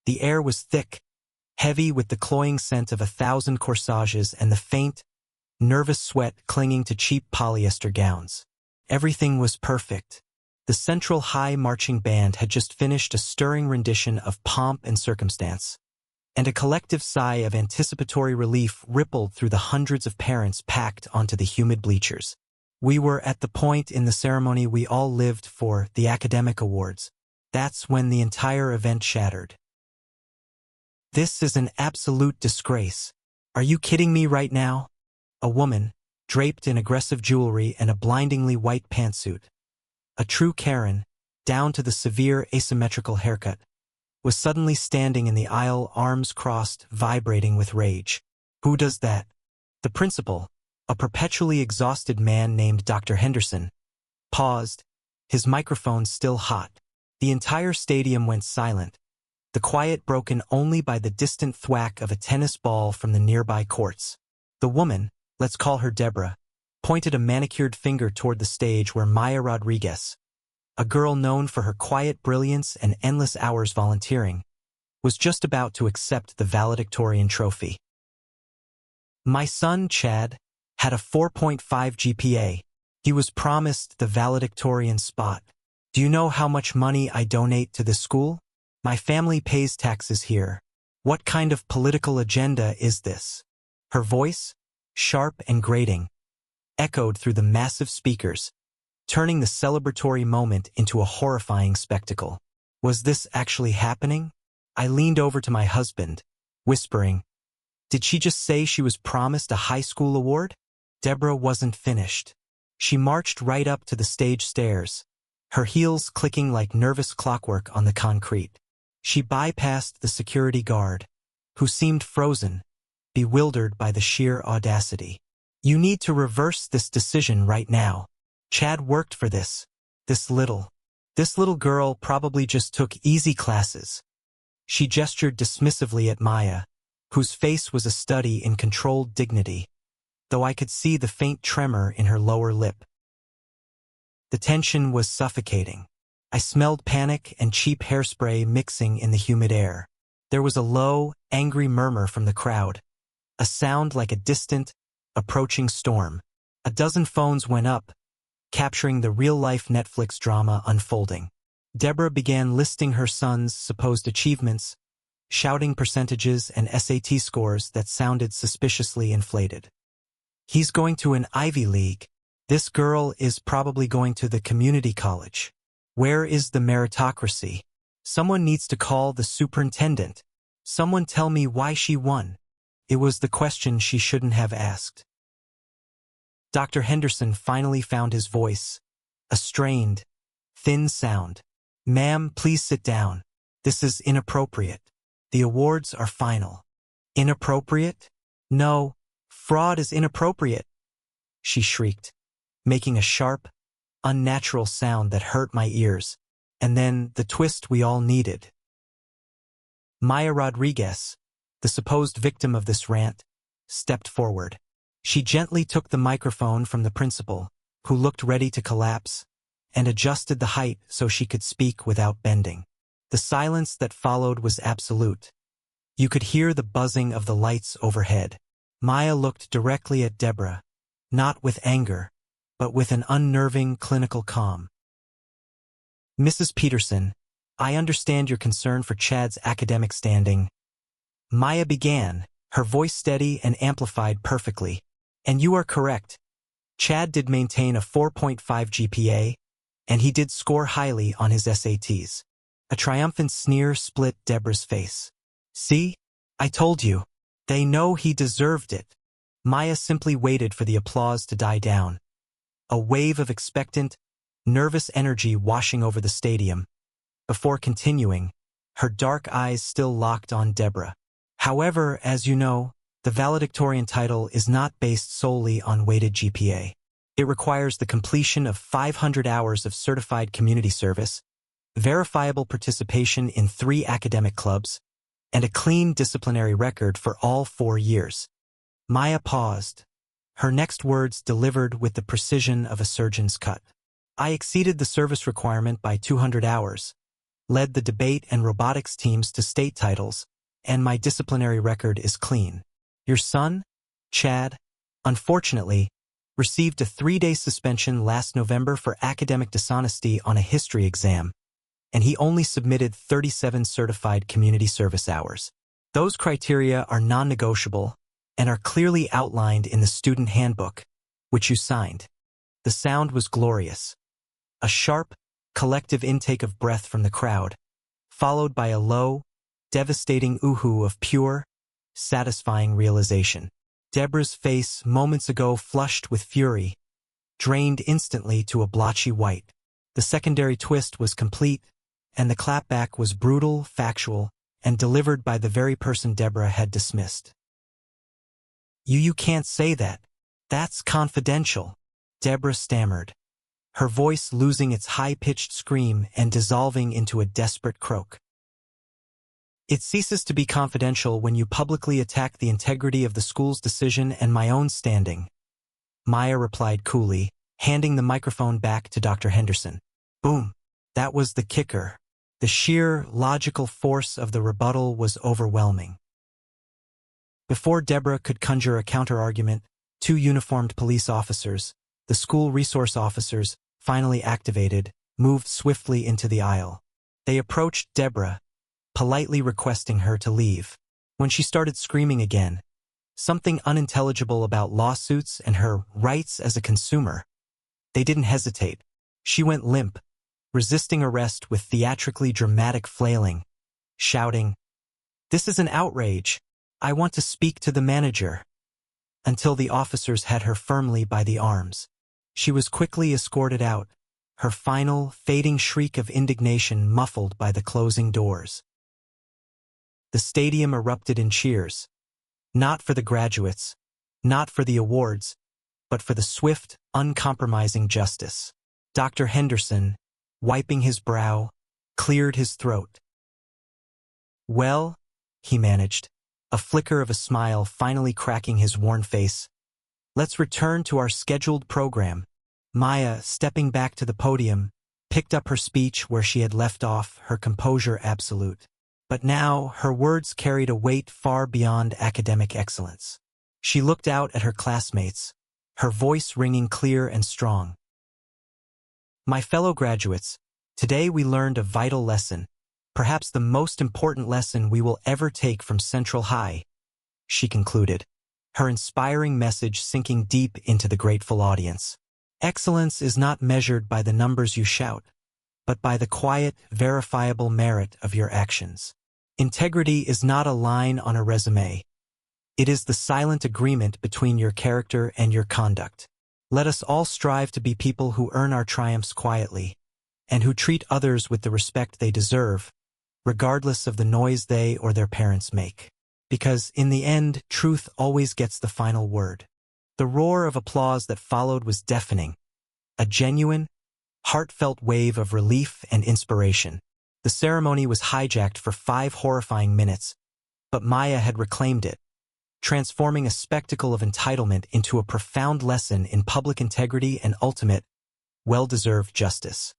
The air was thick, heavy with the cloying scent of 1,000 corsages and the faint, nervous sweat clinging to cheap polyester gowns. Everything was perfect. The central high marching band had just finished a stirring rendition of Pomp and Circumstance, and a collective sigh of anticipatory relief rippled through the hundreds of parents packed onto the humid bleachers. We were at the point in the ceremony we all lived for, the academic awards. That's when the entire event shattered. "This is an absolute disgrace. Are you kidding me right now?" A woman, draped in aggressive jewelry and a blindingly white pantsuit, a true Karen, down to the severe asymmetrical haircut, was suddenly standing in the aisle, arms crossed, vibrating with rage. "Who does that?" The principal, a perpetually exhausted man named Dr. Henderson, paused, his microphone still hot. The entire stadium went silent, the quiet broken only by the distant thwack of a tennis ball from the nearby courts. The woman, let's call her Deborah, pointed a manicured finger toward the stage where Maya Rodriguez, a girl known for her quiet brilliance and endless hours volunteering, was just about to accept the valedictorian trophy. "My son, Chad, had a 4.5 GPA. He was promised the valedictorian spot. Do you know how much money I donate to this school? My family pays taxes here. What kind of political agenda is this?" Her voice, sharp and grating, echoed through the massive speakers, turning the celebratory moment into a horrifying spectacle. Was this actually happening? I leaned over to my husband, whispering, "Did she just say she was promised a high school award?" Deborah wasn't finished. She marched right up to the stage stairs, her heels clicking like nervous clockwork on the concrete. She bypassed the security guard, who seemed frozen, bewildered by the sheer audacity. "You need to reverse this decision right now. Chad worked for this. This little girl probably just took easy classes." She gestured dismissively at Maya, whose face was a study in controlled dignity, though I could see the faint tremor in her lower lip. The tension was suffocating. I smelled panic and cheap hairspray mixing in the humid air. There was a low, angry murmur from the crowd, a sound like a distant, approaching storm. A dozen phones went up, capturing the real-life Netflix drama unfolding. Deborah began listing her son's supposed achievements, shouting percentages and SAT scores that sounded suspiciously inflated. "He's going to an Ivy League. This girl is probably going to the community college. Where is the meritocracy? Someone needs to call the superintendent. Someone tell me why she won." It was the question she shouldn't have asked. Dr. Henderson finally found his voice, a strained, thin sound. "Ma'am, please sit down. This is inappropriate. The awards are final." "Inappropriate? No, fraud is inappropriate," she shrieked, making a sharp, unnatural sound that hurt my ears, and then the twist we all needed. Maya Rodriguez, the supposed victim of this rant, stepped forward. She gently took the microphone from the principal, who looked ready to collapse, and adjusted the height so she could speak without bending. The silence that followed was absolute. You could hear the buzzing of the lights overhead. Maya looked directly at Deborah, not with anger, but with an unnerving clinical calm. "Mrs. Peterson, I understand your concern for Chad's academic standing." Maya began, her voice steady and amplified perfectly. "And you are correct. Chad did maintain a 4.5 GPA, and he did score highly on his SATs." A triumphant sneer split Deborah's face. "See? I told you. They know he deserved it." Maya simply waited for the applause to die down, a wave of expectant, nervous energy washing over the stadium, before continuing, her dark eyes still locked on Deborah. "However, as you know, the valedictorian title is not based solely on weighted GPA. It requires the completion of 500 hours of certified community service, verifiable participation in 3 academic clubs, and a clean disciplinary record for all 4 years." Maya paused, her next words delivered with the precision of a surgeon's cut. "I exceeded the service requirement by 200 hours, led the debate and robotics teams to state titles, and my disciplinary record is clean. Your son, Chad, unfortunately, received a 3-day suspension last November for academic dishonesty on a history exam, and he only submitted 37 certified community service hours. Those criteria are non-negotiable and are clearly outlined in the student handbook, which you signed. The sound was glorious. A sharp, collective intake of breath from the crowd, followed by a low, devastating ooh-hoo of pure, satisfying realization. Deborah's face, moments ago flushed with fury, drained instantly to a blotchy white. The secondary twist was complete, and the clapback was brutal, factual, and delivered by the very person Deborah had dismissed. You can't say that. That's confidential," Deborah stammered, her voice losing its high-pitched scream and dissolving into a desperate croak. "It ceases to be confidential when you publicly attack the integrity of the school's decision and my own standing," Maya replied coolly, handing the microphone back to Dr. Henderson. Boom! That was the kicker. The sheer, logical force of the rebuttal was overwhelming. Before Deborah could conjure a counter-argument, 2 uniformed police officers, the school resource officers, finally activated, moved swiftly into the aisle. They approached Deborah, politely requesting her to leave. When she started screaming again, something unintelligible about lawsuits and her rights as a consumer, they didn't hesitate. She went limp, resisting arrest with theatrically dramatic flailing, shouting, "This is an outrage. I want to speak to the manager," until the officers had her firmly by the arms. She was quickly escorted out, her final, fading shriek of indignation muffled by the closing doors. The stadium erupted in cheers, not for the graduates, not for the awards, but for the swift, uncompromising justice. Dr. Henderson, wiping his brow, cleared his throat. "Well," he managed, a flicker of a smile finally cracking his worn face, "let's return to our scheduled program." Maya, stepping back to the podium, picked up her speech where she had left off, her composure absolute. But now her words carried a weight far beyond academic excellence. She looked out at her classmates, her voice ringing clear and strong. "My fellow graduates, today we learned a vital lesson, perhaps the most important lesson we will ever take from Central High," she concluded, her inspiring message sinking deep into the grateful audience. "Excellence is not measured by the numbers you shout, but by the quiet, verifiable merit of your actions. Integrity is not a line on a resume. It is the silent agreement between your character and your conduct. Let us all strive to be people who earn our triumphs quietly, and who treat others with the respect they deserve, regardless of the noise they or their parents make. Because, in the end, truth always gets the final word." The roar of applause that followed was deafening, a genuine, heartfelt wave of relief and inspiration. The ceremony was hijacked for 5 horrifying minutes, but Maya had reclaimed it, transforming a spectacle of entitlement into a profound lesson in public integrity and ultimate, well-deserved justice.